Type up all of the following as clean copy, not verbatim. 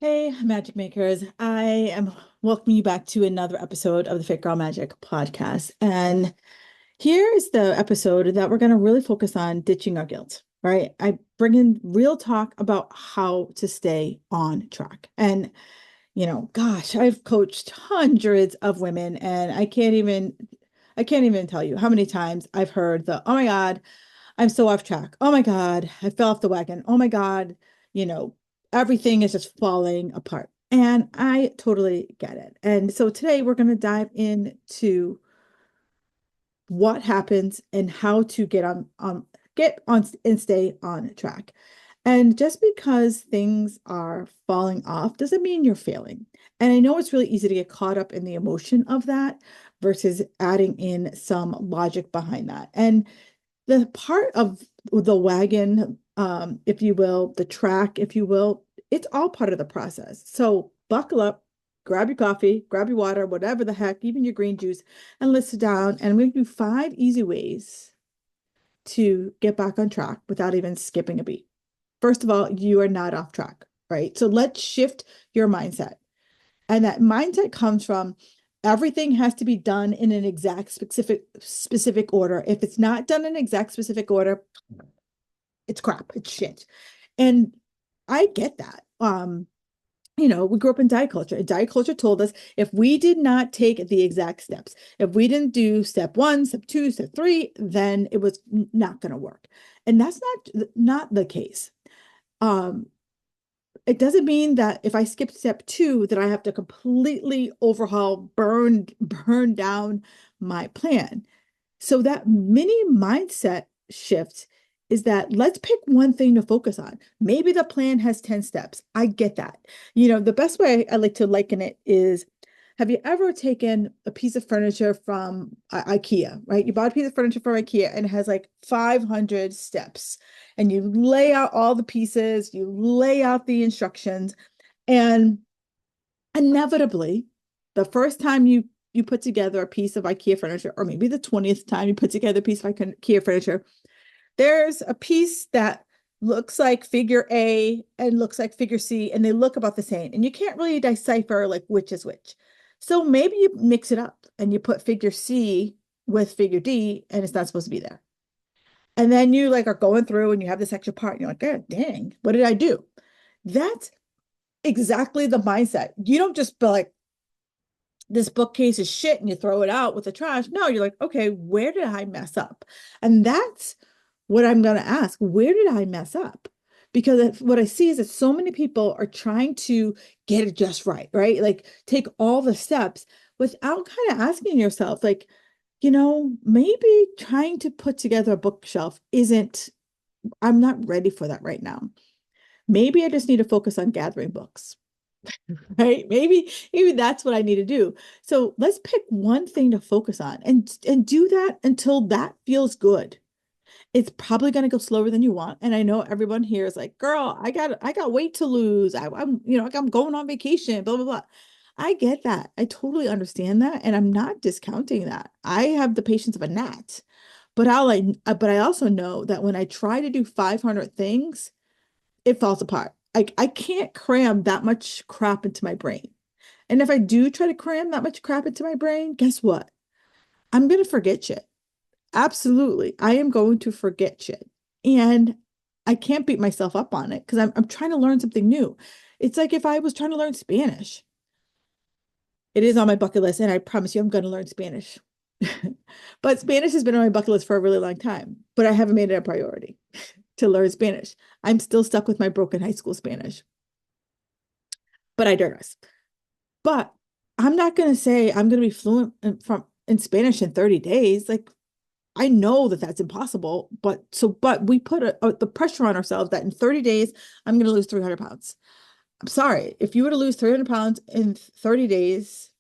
Hey, Magic Makers. I am welcoming you back to another episode of the Fit Girl Magic podcast. And here is the episode that we're going to really focus on ditching our guilt, right? I bring in real talk about how to stay on track. And, gosh, I've coached hundreds of women and I can't even tell you how many times I've heard oh my God, I'm so off track. Oh my God, I fell off the wagon. Oh my God, you know, everything is just falling apart. And I totally get it. And so today we're going to dive into what happens and how to get on and stay on track. And just because things are falling off doesn't mean you're failing. And I know it's really easy to get caught up in the emotion of that versus adding in some logic behind that. And the part of the wagon, if you will, the track, if you will, it's all part of the process. So buckle up, grab your coffee, grab your water, whatever the heck, even your green juice, and let's sit down. And we do 5 easy ways to get back on track without even skipping a beat. First of all, you are not off track, right? So let's shift your mindset. And that mindset comes from everything has to be done in an exact specific order. If it's not done in exact specific order, it's crap, it's shit. And I get that. We grew up in diet culture. And diet culture told us if we did not take the exact steps, if we didn't do step one, step two, step three, then it was not going to work. And that's not the case. Um, it doesn't mean that if I skip step two, that I have to completely overhaul, burn down my plan. So that mini mindset shift is that let's pick one thing to focus on. Maybe the plan has 10 steps. I get that. The best way I like to liken it is, have you ever taken a piece of furniture from IKEA, right? You bought a piece of furniture from IKEA and it has like 500 steps, and you lay out all the pieces, you lay out the instructions, and inevitably, the first time you put together a piece of IKEA furniture, or maybe the 20th time you put together a piece of IKEA furniture, there's a piece that looks like figure A and looks like figure C, and they look about the same. And you can't really decipher like which is which. So maybe you mix it up and you put figure C with figure D, and it's not supposed to be there. And then you like are going through and you have this extra part, and you're like, God dang, what did I do? That's exactly the mindset. You don't just be like, this bookcase is shit and you throw it out with the trash. No, you're like, okay, where did I mess up? And that's what I'm going to ask. Where did I mess up? Because what I see is that so many people are trying to get it just right, right? Like take all the steps without kind of asking yourself, like, maybe trying to put together a bookshelf I'm not ready for that right now. Maybe I just need to focus on gathering books. Right? Maybe that's what I need to do. So let's pick one thing to focus on and do that until that feels good. It's probably going to go slower than you want. And I know everyone here is like, girl, I got weight to lose. I'm going on vacation, blah, blah, blah. I get that. I totally understand that. And I'm not discounting that. I have the patience of a gnat. But I also know that when I try to do 500 things, it falls apart. I can't cram that much crap into my brain. And if I do try to cram that much crap into my brain, guess what? I'm going to forget shit. Absolutely. I am going to forget shit. And I can't beat myself up on it because I'm trying to learn something new. It's like if I was trying to learn Spanish. It is on my bucket list, and I promise you I'm going to learn Spanish. But Spanish has been on my bucket list for a really long time, but I haven't made it a priority to learn Spanish. I'm still stuck with my broken high school Spanish, but I digress. But I'm not going to say I'm going to be fluent in Spanish in 30 days. Like I know that that's impossible, but we put the pressure on ourselves that in 30 days I'm going to lose 300 pounds. I'm sorry. If you were to lose 300 pounds in 30 days,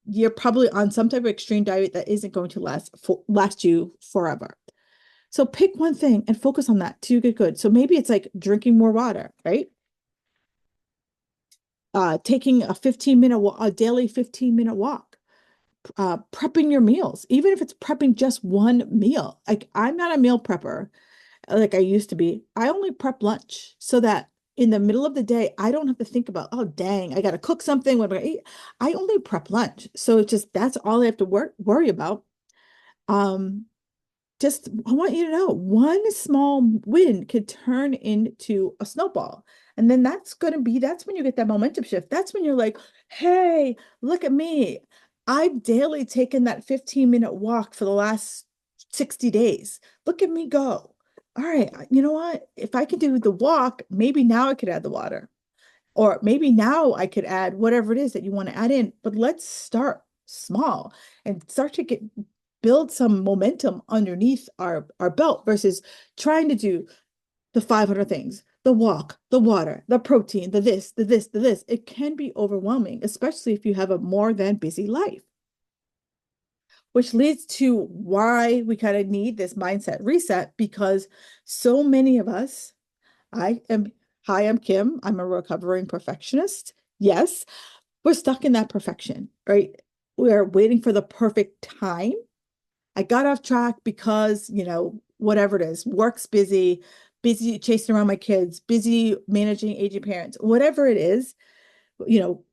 you're probably on some type of extreme diet that isn't going to last you forever. So pick one thing and focus on that to get good. So maybe it's like drinking more water, right? Taking a daily 15-minute walk, prepping your meals, even if it's prepping just one meal. Like I'm not a meal prepper like I used to be. I only prep lunch so that in the middle of the day, I don't have to think about, oh, dang, I got to cook something. What am I gonna eat? I only prep lunch. So it's just that's all I have to worry about. Um, just I want you to know one small win could turn into a snowball. And then that's when you get that momentum shift. That's when you're like, hey, look at me. I've daily taken that 15-minute walk for the last 60 days. Look at me go. All right, you know what? If I could do the walk, maybe now I could add the water. Or maybe now I could add whatever it is that you want to add in. But let's start small and start to get build some momentum underneath our belt versus trying to do the 500 things, the walk, the water, the protein, the this, the this, the this. It can be overwhelming, especially if you have a more than busy life, which leads to why we kind of need this mindset reset because so many of us, I am, hi, I'm Kim. I'm a recovering perfectionist. Yes, we're stuck in that perfection, right? We're waiting for the perfect time. I got off track because, whatever it is, work's busy, busy chasing around my kids, busy managing aging parents, whatever it is,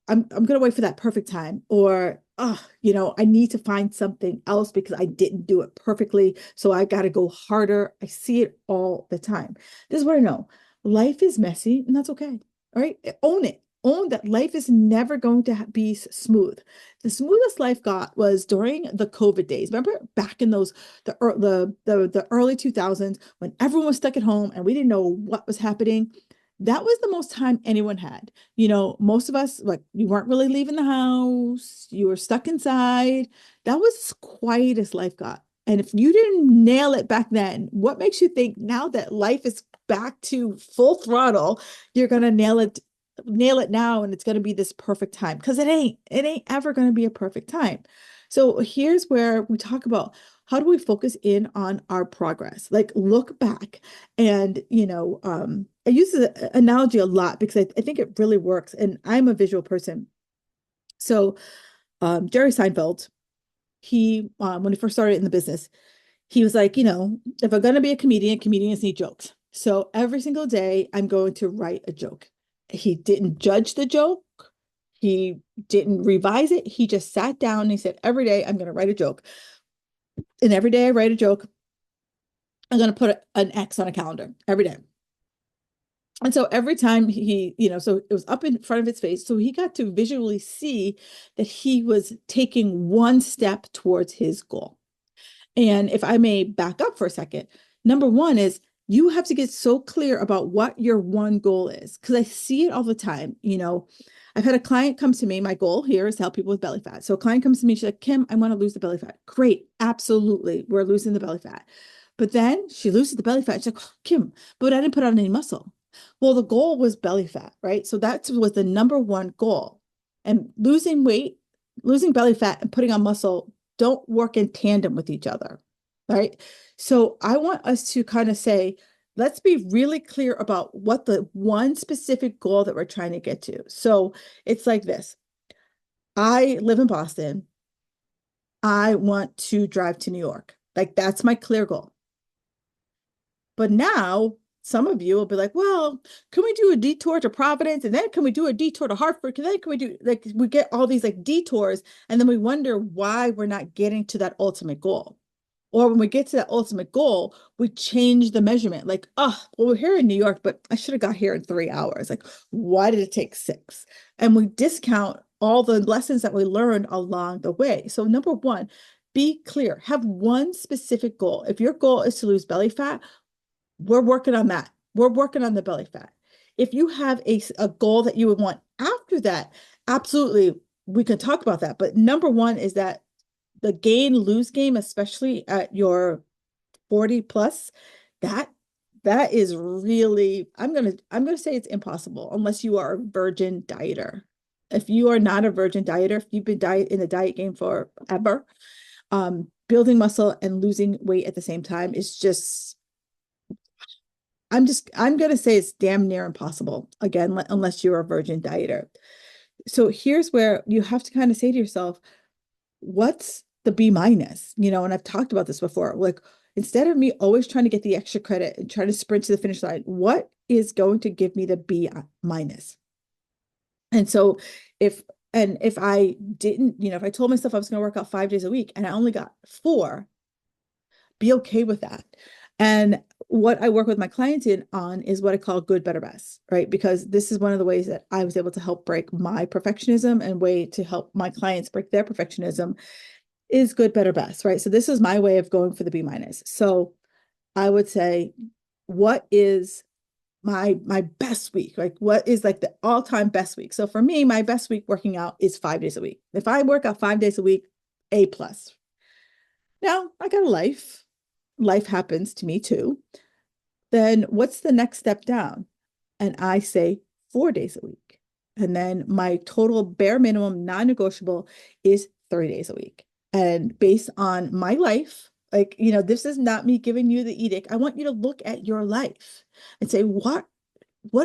I'm gonna wait for that perfect time. Or, I need to find something else because I didn't do it perfectly. So I gotta go harder. I see it all the time. This is what I know. Life is messy, and that's okay. All right. Own it. Own that life is never going to be smooth. The smoothest life got was during the COVID days. Remember back in those the early 2000s when everyone was stuck at home and we didn't know what was happening. That was the most time anyone had. Most of us, like, you weren't really leaving the house, you were stuck inside. That was as quiet as life got. And if you didn't nail it back then, what makes you think now that life is back to full throttle, you're going to nail it now and it's going to be this perfect time? Because it ain't ever going to be a perfect time. So here's where we talk about how do we focus in on our progress? Like, look back and, I use the analogy a lot because I think it really works. And I'm a visual person. So Jerry Seinfeld, he when he first started in the business, he was like, if I'm going to be a comedian, comedians need jokes. So every single day, I'm going to write a joke. He didn't judge the joke. He didn't revise it. He just sat down and he said, every day, I'm going to write a joke. And every day I write a joke, I'm going to put an X on a calendar every day. And so every time so it was up in front of his face. So he got to visually see that he was taking one step towards his goal. And if I may back up for a second, number one is you have to get so clear about what your one goal is. Because I see it all the time. I've had a client come to me. My goal here is to help people with belly fat. So a client comes to me, she's like, Kim, I want to lose the belly fat. Great. Absolutely. We're losing the belly fat. But then she loses the belly fat. She's like, oh, Kim, but I didn't put on any muscle. Well, the goal was belly fat, right? So that was the number one goal. And losing weight, losing belly fat and putting on muscle don't work in tandem with each other, right? So I want us to kind of say, let's be really clear about what the one specific goal that we're trying to get to. So it's like this. I live in Boston. I want to drive to New York. Like, that's my clear goal. But now some of you will be like, well, can we do a detour to Providence? And then can we do a detour to Hartford? Can we do, like, we get all these like detours and then we wonder why we're not getting to that ultimate goal. Or when we get to that ultimate goal, we change the measurement. Like, oh, well, we're here in New York, but I should have got here in 3 hours. Like, why did it take 6? And we discount all the lessons that we learned along the way. So number one, be clear. Have one specific goal. If your goal is to lose belly fat, we're working on that. We're working on the belly fat. If you have a goal that you would want after that, absolutely, we can talk about that. But number one is that the gain lose game, especially at your 40 plus, that is really, I'm gonna say it's impossible unless you are a virgin dieter. If you are not a virgin dieter, if you've been in the diet game forever, building muscle and losing weight at the same time is just, I'm gonna say it's damn near impossible again, unless you're a virgin dieter. So here's where you have to kind of say to yourself, what's the B minus? And I've talked about this before. Like, instead of me always trying to get the extra credit and trying to sprint to the finish line, what is going to give me the B minus? And so if if I didn't, if I told myself I was going to work out 5 days a week and I only got four, be okay with that. And what I work with my clients in on is what I call good, better, best, right? Because this is one of the ways that I was able to help break my perfectionism and way to help my clients break their perfectionism is good, better, best, right? So this is my way of going for the B minus. So I would say, what is my best week? Like what is like the all-time best week? So for me, my best week working out is 5 days a week. If I work out 5 days a week, A plus. Now I got a life. Life happens to me too. Then what's the next step down? And I say 4 days a week. And then my total bare minimum non-negotiable is 3 days a week. And based on my life, like, this is not me giving you the edict. I want you to look at your life and say, what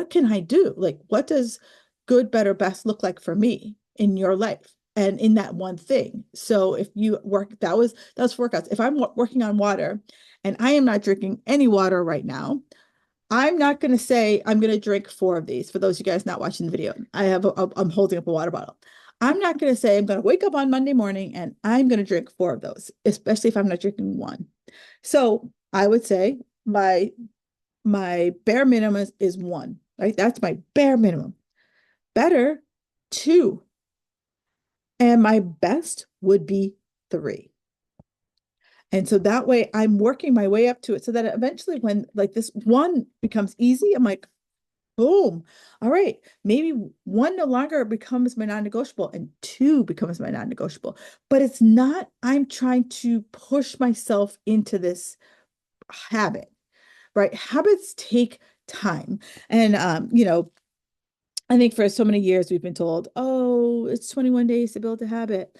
can I do? Like, what does good, better, best look like for me in your life and in that one thing? So if you work, that's workouts. If I'm working on water and I am not drinking any water right now, I'm not going to say I'm going to drink four of these. For those of you guys not watching the video, I'm holding up a water bottle. I'm not going to say I'm going to wake up on Monday morning and I'm going to drink four of those, especially if I'm not drinking one. So I would say my bare minimum is one, right? That's my bare minimum. Better, two. And my best would be three. And so that way I'm working my way up to it so that eventually when like this one becomes easy, I'm like, boom. All right. Maybe one no longer becomes my non-negotiable and two becomes my non-negotiable. But it's not, I'm trying to push myself into this habit, right? Habits take time. And I think for so many years we've been told, oh, it's 21 days to build a habit.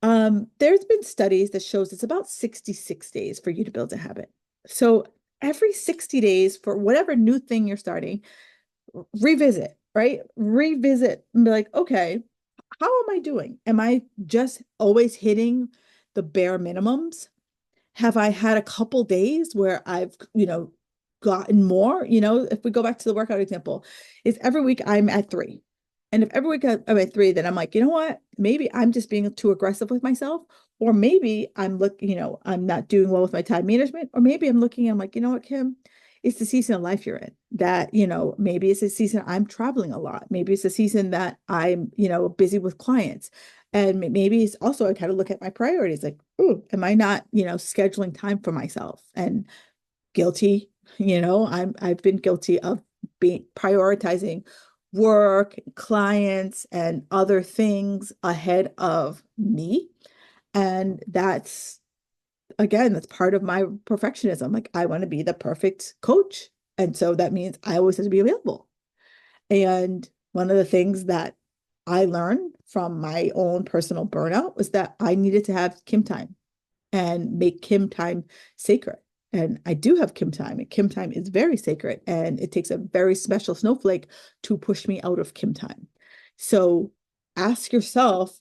There's been studies that shows it's about 66 days for you to build a habit. So every 60 days for whatever new thing you're starting, revisit, right? Revisit and be like, okay, how am I doing? Am I just always hitting the bare minimums? Have I had a couple days where I've, gotten more? If we go back to the workout example, is every week I'm at three. And if every week I'm at three, then I'm like, you know what? Maybe I'm just being too aggressive with myself. Or maybe I'm looking, I'm not doing well with my time management. Or maybe I'm looking, I'm like, you know what, Kim? It's the season of life you're in that, maybe it's a season I'm traveling a lot. Maybe it's a season that I'm, busy with clients. And maybe it's also I kind of look at my priorities like, oh, am I not, scheduling time for myself? And guilty, I've been guilty of being prioritizing work, clients, and other things ahead of me. And that's part of my perfectionism. Like I want to be the perfect coach. And so that means I always have to be available. And one of the things that I learned from my own personal burnout was that I needed to have Kim time and make Kim time sacred. And I do have Kim time, and Kim time is very sacred. And it takes a very special snowflake to push me out of Kim time. So ask yourself,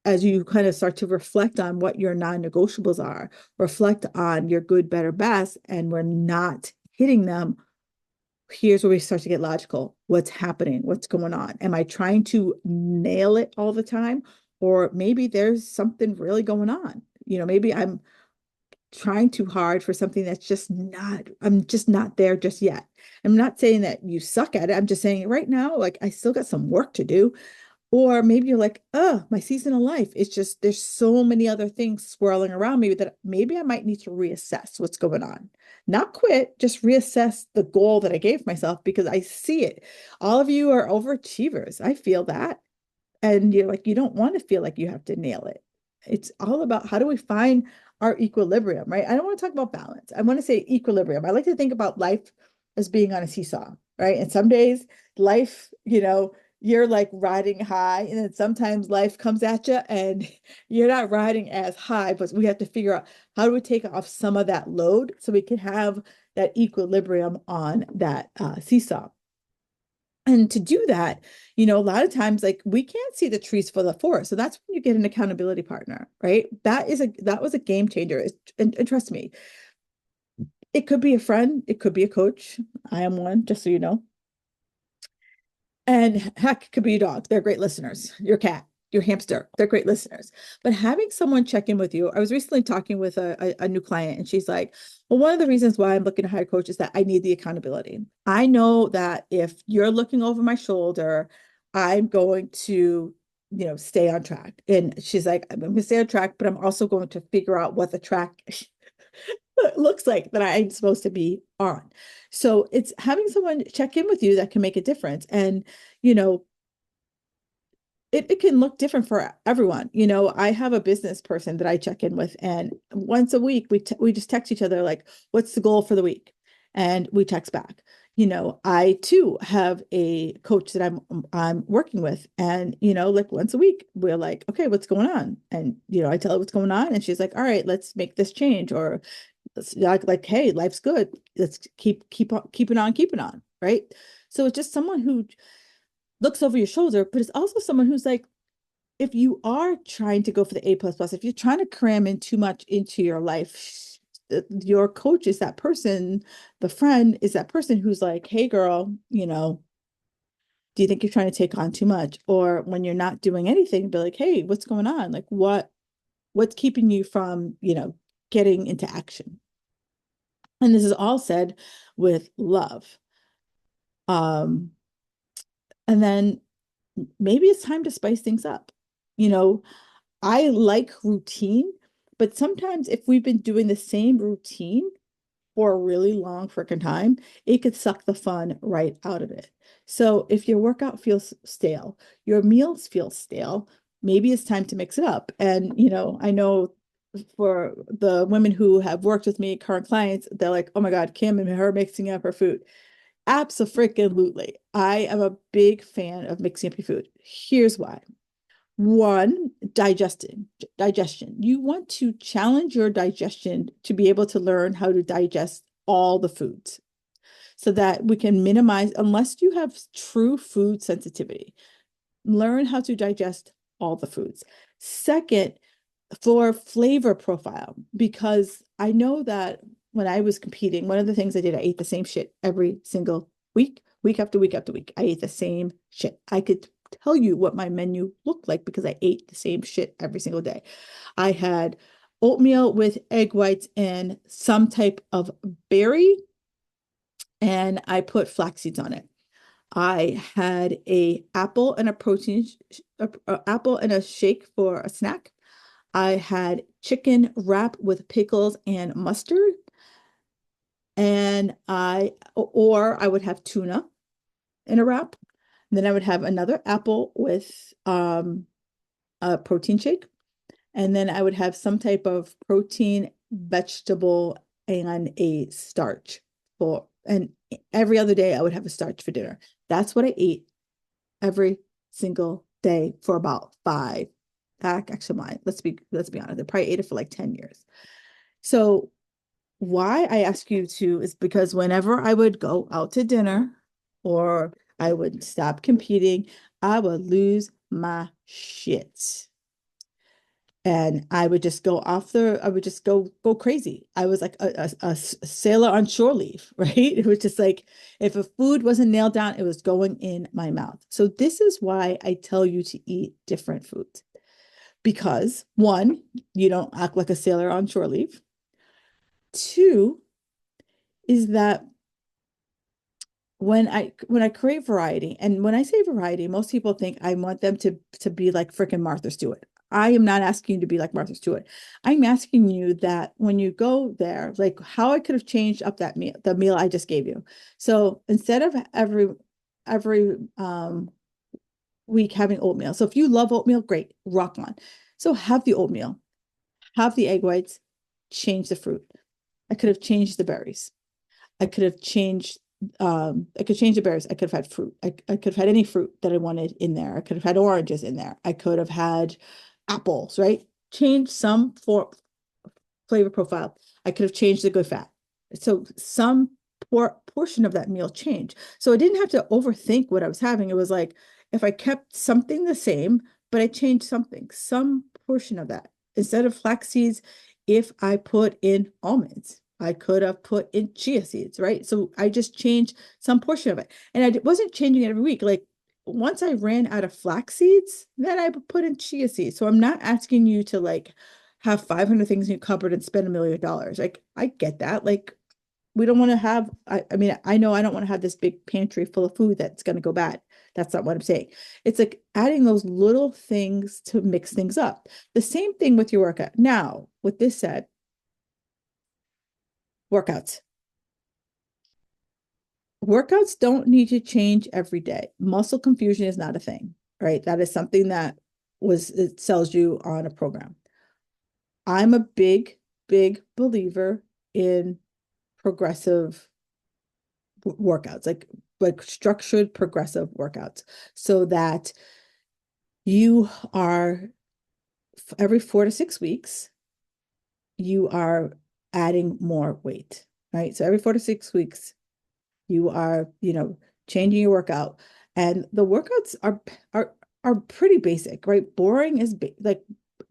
as you kind of start to reflect on what your non-negotiables are, reflect on your good, better, best, and we're not hitting them. Here's where we start to get logical. What's happening? What's going on? Am I trying to nail it all the time? Or maybe there's something really going on. Maybe I'm trying too hard for something that's I'm just not there just yet. I'm not saying that you suck at it. I'm just saying right now, like I still got some work to do. Or maybe you're like, oh, my season of life. It's just there's so many other things swirling around me that maybe I might need to reassess what's going on. Not quit, just reassess the goal that I gave myself because I see it. All of you are overachievers. I feel that. And you're like, you don't want to feel like you have to nail it. It's all about how do we find our equilibrium, right? I don't want to talk about balance. I want to say equilibrium. I like to think about life as being on a seesaw, right? And some days life, you're like riding high, and then sometimes life comes at you and you're not riding as high, but we have to figure out how do we take off some of that load so we can have that equilibrium on that seesaw. And to do that, a lot of times, like we can't see the trees for the forest. So that's when you get an accountability partner, right? That was a game changer. And trust me, It could be a friend, it could be a coach. I am one, just so you know. And heck, it could be your dog. They're great listeners. Your cat, your hamster, they're great listeners. But having someone check in with you, I was recently talking with a new client, and she's like, well, one of the reasons why I'm looking to hire a coach is that I need the accountability. I know that if you're looking over my shoulder, I'm going to, stay on track. And she's like, I'm going to stay on track, but I'm also going to figure out what the track looks like that I'm supposed to be on. So it's having someone check in with you that can make a difference. And, you know, it can look different for everyone. I have a business person that I check in with, and once a week we just text each other like, "What's the goal for the week?" And we text back. I too have a coach that I'm working with, and like once a week we're like, "Okay, what's going on?" And I tell her what's going on, and she's like, "All right, let's make this change," or it's like, "Hey, life's good. Let's keeping on, right?" So it's just someone who looks over your shoulder, but it's also someone who's like, if you are trying to go for the A plus plus, if you're trying to cram in too much into your life, your coach is that person, the friend is that person who's like, hey girl, do you think you're trying to take on too much? Or when you're not doing anything, be like, hey, what's going on? Like what's keeping you from, getting into action? And this is all said with love. Um, and then maybe it's time to spice things up. You know, I like routine, but sometimes if we've been doing the same routine for a really long freaking time, it could suck the fun right out of it. So if your workout feels stale, your meals feel stale, maybe it's time to mix it up. And, I know for the women who have worked with me, current clients, they're like, oh my God, Kim and her mixing up her food. Absolutely. I am a big fan of mixing up your food. Here's why. One, digestion. You want to challenge your digestion to be able to learn how to digest all the foods so that we can minimize, unless you have true food sensitivity, learn how to digest all the foods. Second, for flavor profile, because I know that when I was competing, one of the things I did, I ate the same shit every single week, week after week after week. I ate the same shit. I could tell you what my menu looked like because I ate the same shit every single day. I had oatmeal with egg whites and some type of berry, and I put flax seeds on it. I had a apple and a protein, apple and a shake for a snack. I had chicken wrap with pickles and mustard, and or I would have tuna in a wrap. And then I would have another apple with a protein shake, and then I would have some type of protein, vegetable, and a starch and every other day I would have a starch for dinner. That's what I ate every single day for about five. Actually, mine. Let's be honest. I probably ate it for like 10 years. So why I ask you to is because whenever I would go out to dinner or I would stop competing, I would lose my shit. And I would just go crazy. I was like a sailor on shore leave, right? It was just like if a food wasn't nailed down, it was going in my mouth. So this is why I tell you to eat different foods. Because one, you don't act like a sailor on shore leave. Two is that when I create variety, and when I say variety, most people think I want them to be like freaking Martha Stewart. I am not asking you to be like Martha Stewart. I'm asking you that when you go there, like how I could have changed up that meal, the meal I just gave you. So instead of every week having oatmeal. So if you love oatmeal, great, rock on. So have the oatmeal, have the egg whites, change the fruit. I could have changed the berries. I could have changed I could change the berries. I could have had fruit. I could have had any fruit that I wanted in there. I could have had oranges in there. I could have had apples, right? Change some for flavor profile. I could have changed the good fat. So some portion of that meal changed. So I didn't have to overthink what I was having. It was like if I kept something the same, but I changed something, some portion of that. Instead of flax seeds, if I put in almonds, I could have put in chia seeds, right? So I just changed some portion of it. And I wasn't changing it every week. Like once I ran out of flax seeds, then I put in chia seeds. So I'm not asking you to like have 500 things in your cupboard and spend $1 million. Like I get that. Like we don't want to have, I mean, I know I don't want to have this big pantry full of food that's going to go bad. That's not what I'm saying. It's like adding those little things to mix things up. The same thing with your workout. Now, with this said, workouts. Workouts don't need to change every day. Muscle confusion is not a thing, right? That is something that it sells you on a program. I'm a big, big believer in progressive workouts, like structured progressive workouts, so that you are every 4 to 6 weeks, you are adding more weight, right? So every 4 to 6 weeks, you are, changing your workout. And the workouts are pretty basic, right? Boring is like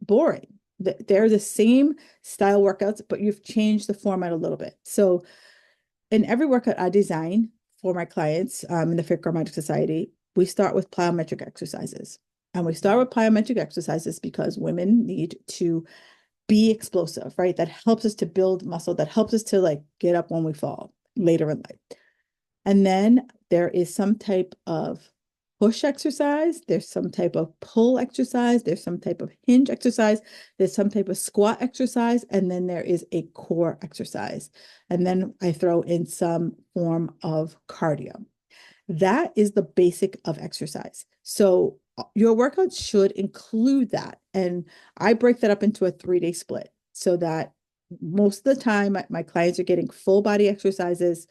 boring. They're the same style workouts, but you've changed the format a little bit. So in every workout I design for my clients in the Fit Girl Magic Society, we start with plyometric exercises. And we start with plyometric exercises because women need to be explosive, right? That helps us to build muscle, that helps us to like get up when we fall later in life. And then there is some type of push exercise, there's some type of pull exercise, there's some type of hinge exercise, there's some type of squat exercise, and then there is a core exercise. And then I throw in some form of cardio. That is the basic of exercise. So your workout should include that. And I break that up into a 3-day split so that most of the time my clients are getting full body exercises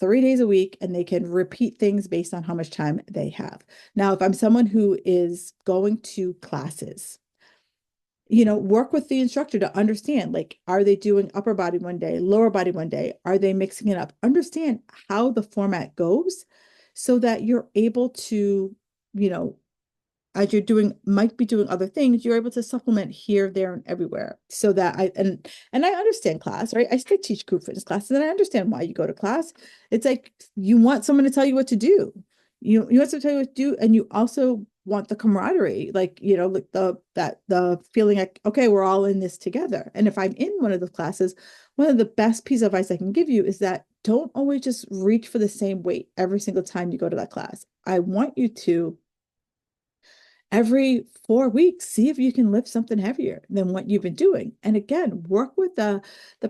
3 days a week, and they can repeat things based on how much time they have. Now, if I'm someone who is going to classes, work with the instructor to understand, like, are they doing upper body one day, lower body one day? Are they mixing it up? Understand how the format goes so that you're able to, you know, as you're might be doing other things, you're able to supplement here, there, and everywhere. So that and I understand class, right? I still teach group fitness classes, and I understand why you go to class. It's like you want someone to tell you what to do. You want someone to tell you what to do, and you also want the camaraderie, like like the feeling like, okay, we're all in this together. And if I'm in one of the classes, one of the best piece of advice I can give you is that don't always just reach for the same weight every single time you go to that class. I want you to every 4 weeks, see if you can lift something heavier than what you've been doing. And again, work with the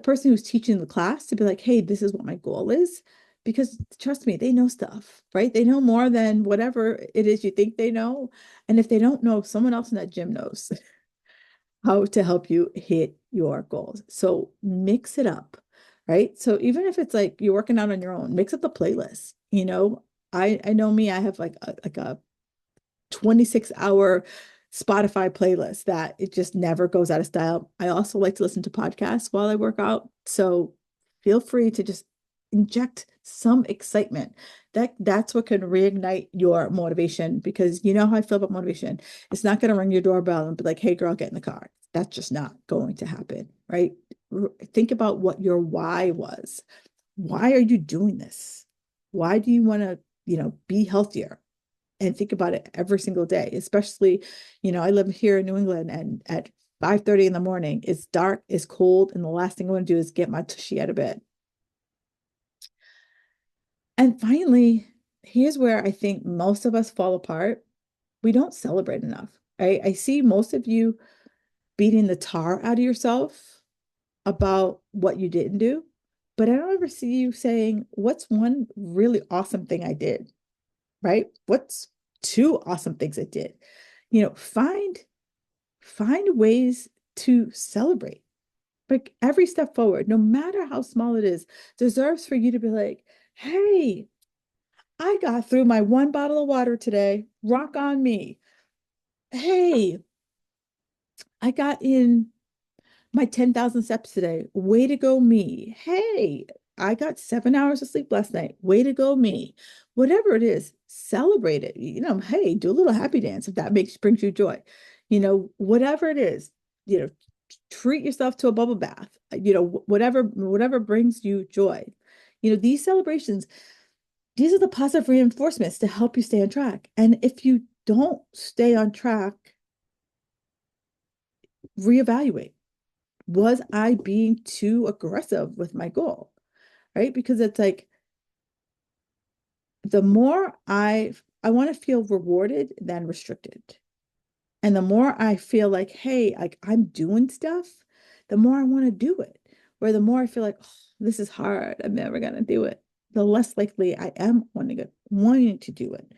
person who's teaching the class to be like, hey, this is what my goal is. Because trust me, they know stuff, right? They know more than whatever it is you think they know. And if they don't know, someone else in that gym knows how to help you hit your goals. So mix it up, right? So even if it's like you're working out on your own, mix up the playlist. I know me, I have like a 26-hour Spotify playlist that it just never goes out of style. I also like to listen to podcasts while I work out. So feel free to just inject some excitement. That's what can reignite your motivation, because you know how I feel about motivation. It's not going to ring your doorbell and be like, hey girl, get in the car. That's just not going to happen, right? Think about what your why was. Why are you doing this? Why do you want to, be healthier? And think about it every single day, especially, I live here in New England, and at 5:30 in the morning, it's dark, it's cold, and the last thing I want to do is get my tushy out of bed. And finally, here's where I think most of us fall apart. We don't celebrate enough. I see most of you beating the tar out of yourself about what you didn't do, but I don't ever see you saying, what's one really awesome thing I did? Right? What's two awesome things I did? Find ways to celebrate. Like every step forward, no matter how small it is, deserves for you to be like, hey, I got through my one bottle of water today. Rock on me. Hey, I got in my 10,000 steps today. Way to go, me. Hey, I got 7 hours of sleep last night. Way to go, me. Whatever it is, celebrate it. Hey, do a little happy dance if that brings you joy. Whatever it is, you know, treat yourself to a bubble bath, whatever brings you joy. These celebrations, these are the positive reinforcements to help you stay on track. And if you don't stay on track, reevaluate. Was I being too aggressive with my goal? Right? Because it's like the more I want to feel rewarded than restricted. And the more I feel like, hey, like I'm doing stuff, the more I want to do it. Where the more I feel like, oh, this is hard, I'm never gonna do it, the less likely I am wanting to do it.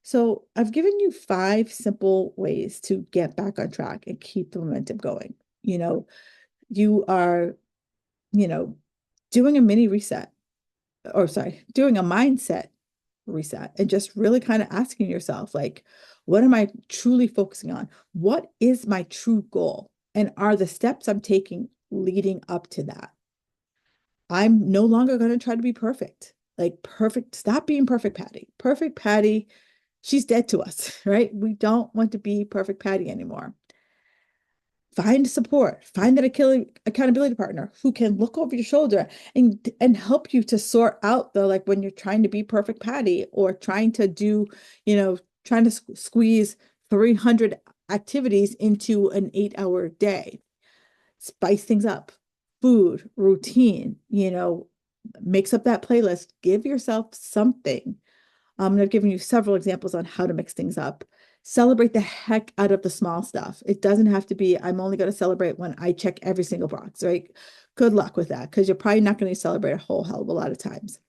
So I've given you 5 simple ways to get back on track and keep the momentum going. You know, you are, you know, doing a mini reset, or sorry, doing a mindset reset, and just really kind of asking yourself, like, what am I truly focusing on? What is my true goal? And are the steps I'm taking leading up to that? I'm no longer going to try to be perfect. Like, perfect, stop being perfect Patty. Perfect Patty, she's dead to us, right? We don't want to be perfect Patty anymore. Find support, find that accountability partner who can look over your shoulder and help you to sort out the, like, when you're trying to be perfect Patty, or trying to do, trying to squeeze 300 activities into an 8-hour day. Spice things up. Food, routine, mix up that playlist. Give yourself something. I've given you several examples on how to mix things up. Celebrate the heck out of the small stuff. It doesn't have to be, I'm only going to celebrate when I check every single box, right? Good luck with that, because you're probably not going to celebrate a whole hell of a lot of times.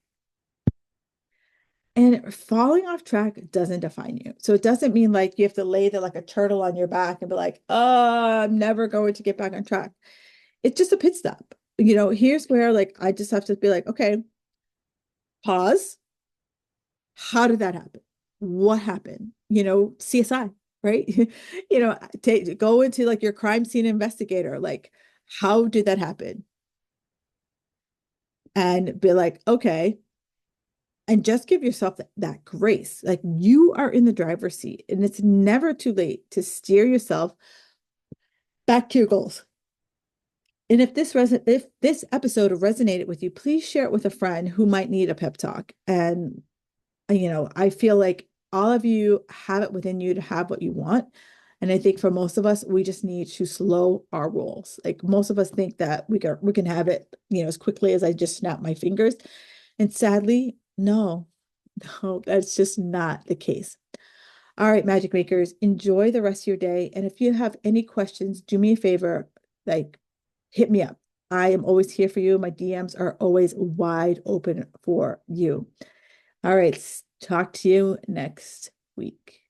And falling off track doesn't define you. So it doesn't mean like you have to lay there like a turtle on your back and be like, oh, I'm never going to get back on track. It's just a pit stop. Here's where, like, I just have to be like, okay, pause. How did that happen? What happened? CSI, right? Go into like your crime scene investigator. Like, how did that happen? And be like, okay, and just give yourself that grace. Like, you are in the driver's seat, and it's never too late to steer yourself back to your goals. And if this episode resonated with you, please share it with a friend who might need a pep talk. And I feel like all of you have it within you to have what you want. And I think for most of us, we just need to slow our rolls. Like, most of us think that we can have it, as quickly as I just snap my fingers. And sadly, no, no, that's just not the case. All right, magic makers, enjoy the rest of your day. And if you have any questions, do me a favor, like, hit me up. I am always here for you. My DMs are always wide open for you. All right, talk to you next week.